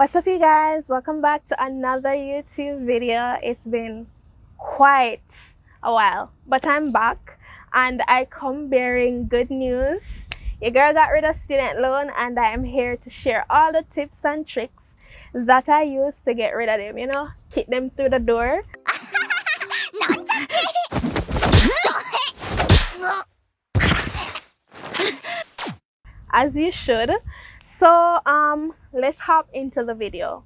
What's up, you guys? Welcome back to another YouTube video. It's been quite a while, but I'm back and I come bearing good news. Your girl got rid of student loan and I am here to share all the tips and tricks that I use to get rid of them, kick them through the door. As you should. So let's hop into the video.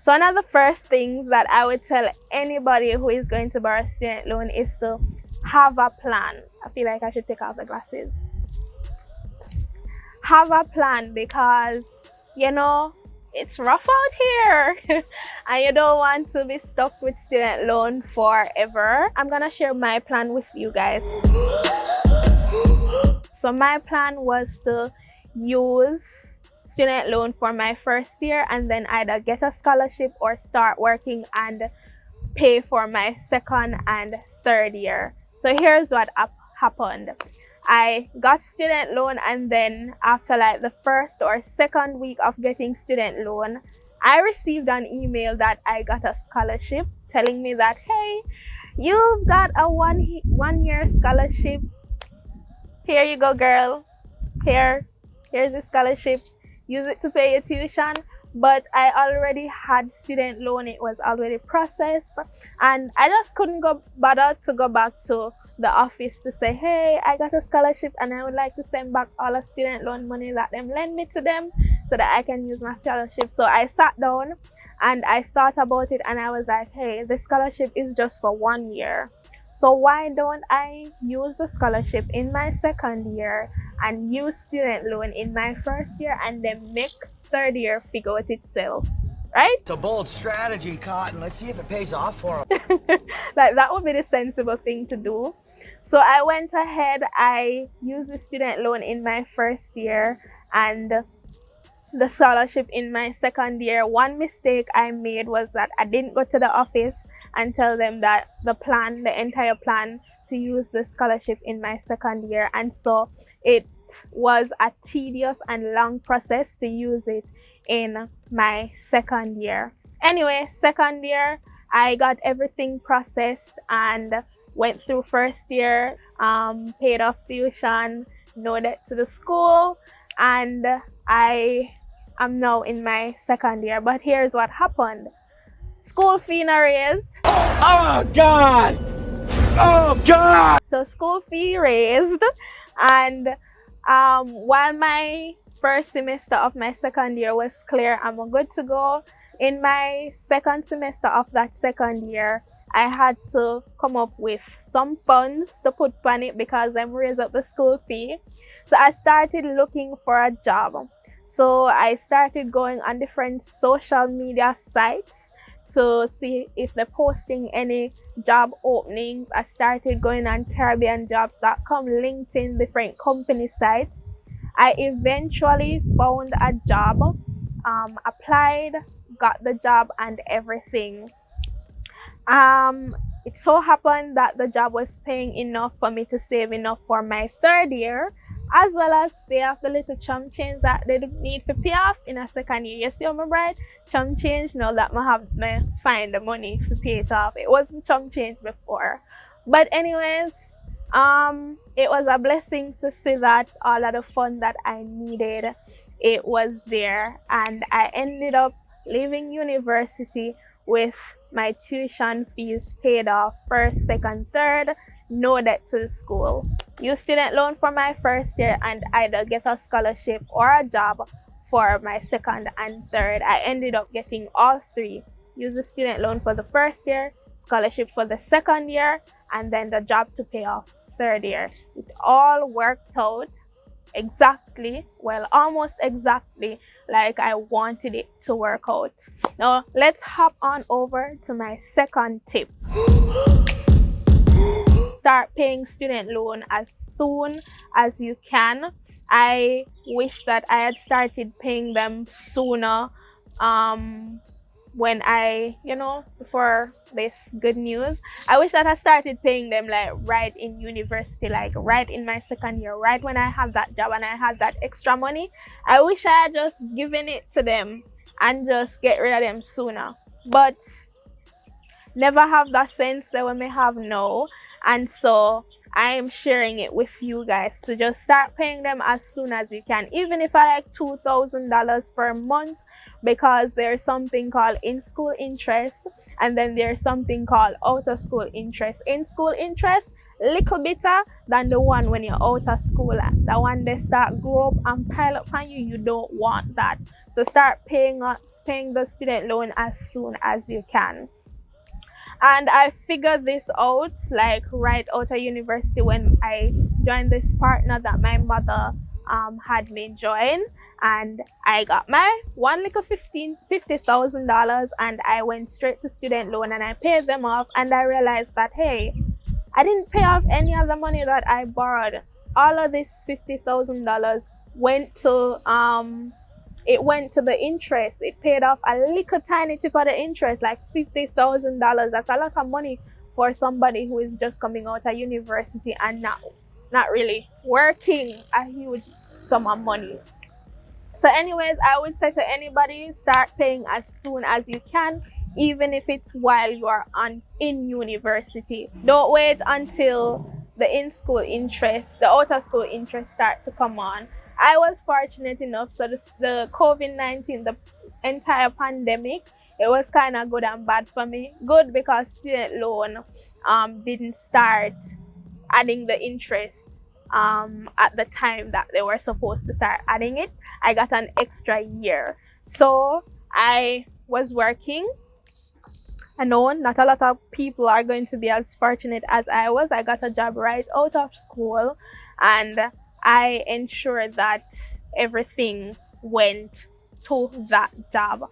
So one of the first things that I would tell anybody who is going to borrow a student loan is to have a plan. I feel like I should take off the glasses. Have a plan because it's rough out here and you don't want to be stuck with student loan forever. I'm gonna share my plan with you guys. So my plan was to use student loan for my first year and then either get a scholarship or start working and pay for my second and third year. So here's what happened. I got student loan and then after like the first or second week of getting student loan, I received an email that I got a scholarship telling me that, hey, you've got a one year scholarship. Here you go, girl. Here's the scholarship. Use it to pay your tuition. But I already had student loan. It was already processed and I just couldn't bother to go back to the office to say, hey, I got a scholarship and I would like to send back all the student loan money that them lend me to them so that I can use my scholarship. So I sat down and I thought about it and I was like, hey, the scholarship is just for 1 year. So why don't I use the scholarship in my second year and use student loan in my first year and then make third year figure out itself, right? It's a bold strategy, Cotton. Let's see if it pays off for him. Like that would be the sensible thing to do. So I went ahead, I used the student loan in my first year and the scholarship in my second year. One mistake I made was that I didn't go to the office and tell them that the entire plan to use the scholarship in my second year, and so it was a tedious and long process to use it in my second year. Anyway, second year I got everything processed and went through first year, paid off tuition, no debt to the school, and I am now in my second year. But here's what happened. School fee na raised. Oh, God! Oh, God! So school fee raised, and while my first semester of my second year was clear, I'm good to go. In my second semester of that second year, I had to come up with some funds to put on it because I'm raised up the school fee. So I started looking for a job. So I started going on different social media sites to see if they're posting any job openings. I started going on CaribbeanJobs.com, LinkedIn, different company sites. I eventually found a job, applied, got the job and everything. It so happened that the job was paying enough for me to save enough for my third year, as well as pay off the little chum change that they need to pay off in a second year. You see, my bride, chum change now that I have to find the money to pay it off. It wasn't chum change before. But anyways, it was a blessing to see that all of the fun that I needed, it was there, and I ended up leaving university with my tuition fees paid off, first, second, third, no debt to the school. Use student loan for my first year and either get a scholarship or a job for my second and third. I ended up getting all three. Use the student loan for the first year, scholarship for the second year, and then the job to pay off third year. It all worked out exactly, well, almost exactly like I wanted it to work out. Now let's hop on over to my second tip. Start paying student loan as soon as you can. I wish that I had started paying them sooner, when I, before this good news, I wish that I started paying them like right in university, like right in my second year, right when I had that job and I had that extra money. I wish I had just given it to them and just get rid of them sooner. But never have that sense that we may have now. And so I am sharing it with you guys to just start paying them as soon as you can, even if I like $2,000 per month, because there's something called in-school interest and then there's something called out-of-school interest. In-school interest, little better than the one when you're out of school. The one they start grow up and pile up on you, you don't want that. So start paying the student loan as soon as you can. And I figured this out like right out of university when I joined this partner that my mother had me join, and I got my one little $50,000 and I went straight to student loan and I paid them off, and I realized that, hey, I didn't pay off any of the money that I borrowed. All of this $50,000 went to it went to the interest. It paid off a little tiny tip of the interest, like $50,000. That's a lot of money for somebody who is just coming out of university and not really working a huge sum of money. So anyways, I would say to anybody, start paying as soon as you can, even if it's while you are in university. Don't wait until the in-school interest, the out-of-school interest start to come on. I was fortunate enough, so the COVID-19, the entire pandemic, it was kind of good and bad for me. Good because student loan didn't start adding the interest at the time that they were supposed to start adding it. I got an extra year. So I was working. I know not a lot of people are going to be as fortunate as I was. I got a job right out of school and I ensured that everything went to that job.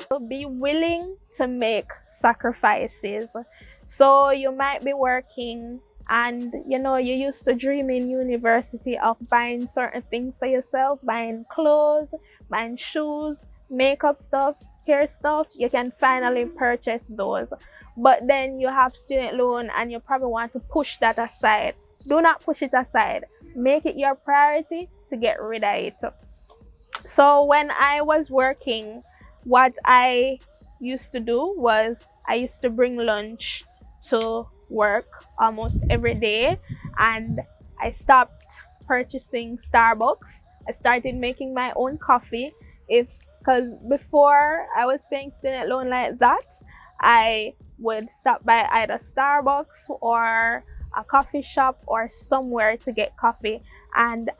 So be willing to make sacrifices. So you might be working and you used to dream in university of buying certain things for yourself, buying clothes, buying shoes, makeup stuff, hair stuff. You can finally purchase those. But then you have student loan and you probably want to push that aside. Do not push it aside. Make it your priority to get rid of it. So when I was working, what I used to do was I used to bring lunch to work almost every day, and I stopped purchasing Starbucks. I started making my own coffee. Because before I was paying student loan like that, I would stop by either Starbucks or a coffee shop or somewhere to get coffee, and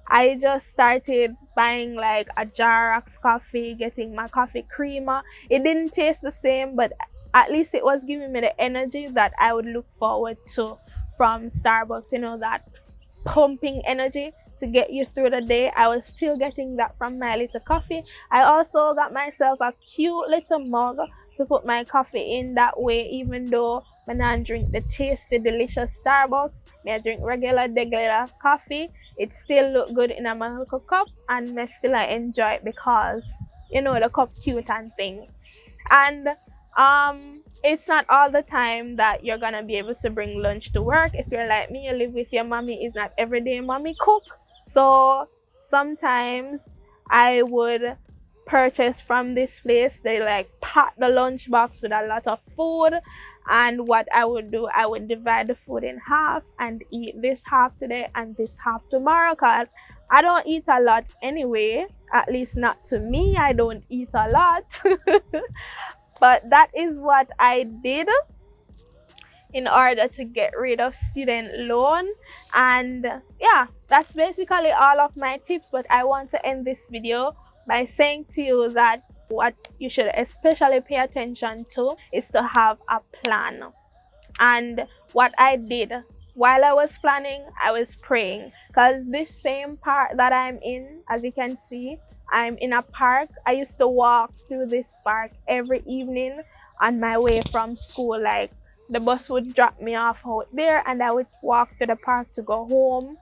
I just started buying like a jar of coffee, getting my coffee creamer. It didn't taste the same, but at least it was giving me the energy that I would look forward to from Starbucks, that pumping energy to get you through the day. I was still getting that from my little coffee. I also got myself a cute little mug to put my coffee in. That way, even though I don't drink the tasty, delicious Starbucks, I drink regular coffee, it still look good in a little cup, and I still enjoy it because the cup cute and thing. And it's not all the time that you're gonna be able to bring lunch to work. If you're like me, you live with your mommy, it's not every day mommy cook. So sometimes I would purchase from this place. They like pack the lunch box with a lot of food, and what I would do, I would divide the food in half and eat this half today and this half tomorrow, because I don't eat a lot anyway, at least not to me. I don't eat a lot. But that is what I did in order to get rid of student loan. And yeah, that's basically all of my tips. But I want to end this video by saying to you that what you should especially pay attention to is to have a plan. And what I did while I was planning, I was praying, because this same park that I'm in, as you can see, I'm in a park. I used to walk through this park every evening on my way from school. Like, the bus would drop me off out there and I would walk to the park to go home.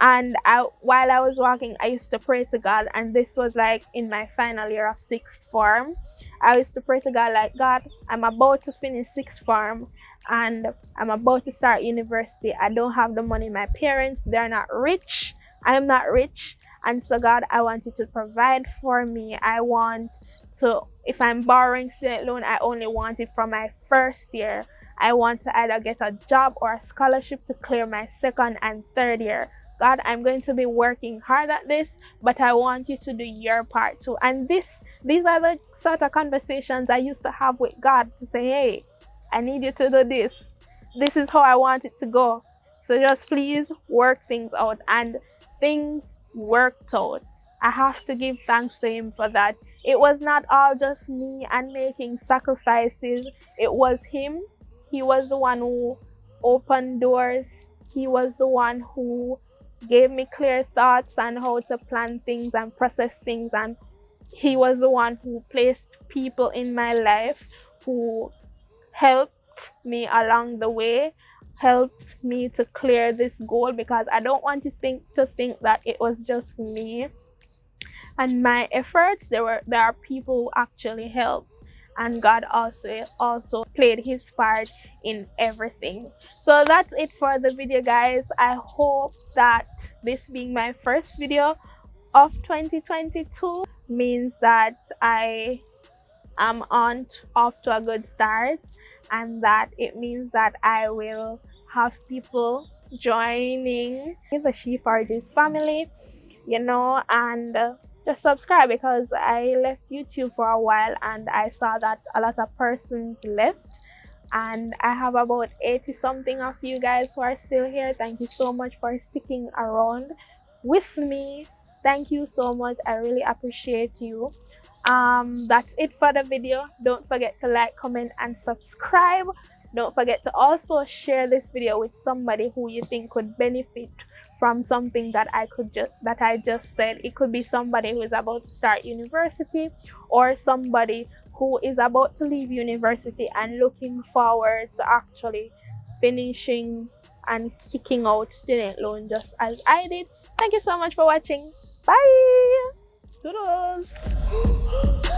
And while I was walking, I used to pray to God, and this was like in my final year of sixth form. I used to pray to God like, God, I'm about to finish sixth form and I'm about to start university. I don't have the money. My parents, they're not rich. I'm not rich. And so God, I want you to provide for me. I want to, if I'm borrowing student loan, I only want it from my first year. I want to either get a job or a scholarship to clear my second and third year. God, I'm going to be working hard at this, but I want you to do your part too. And these are the sort of conversations I used to have with God, to say, hey, I need you to do this. This is how I want it to go. So just please work things out. And things worked out. I have to give thanks to him for that. It was not all just me and making sacrifices. It was him. He was the one who opened doors. He was the one who gave me clear thoughts on how to plan things and process things, and he was the one who placed people in my life who helped me along the way, helped me to clear this goal, because I don't want to think that it was just me and my efforts. There are people who actually helped, and God also played his part in everything. So that's it for the video, guys. I hope that this being my first video of 2022 means that I am off to a good start, and that it means that I will have people joining the She Forages family, and just subscribe, because I left YouTube for a while and I saw that a lot of persons left, and I have about 80 something of you guys who are still here. Thank you so much for sticking around with me. Thank you so much. I really appreciate you. That's it for the video. Don't forget to like, comment, and subscribe. Don't forget to also share this video with somebody who you think could benefit from something that I just said. It could be somebody who is about to start university, or somebody who is about to leave university and looking forward to actually finishing and kicking out student loan just as I did. Thank you so much for watching. Bye. Toodles.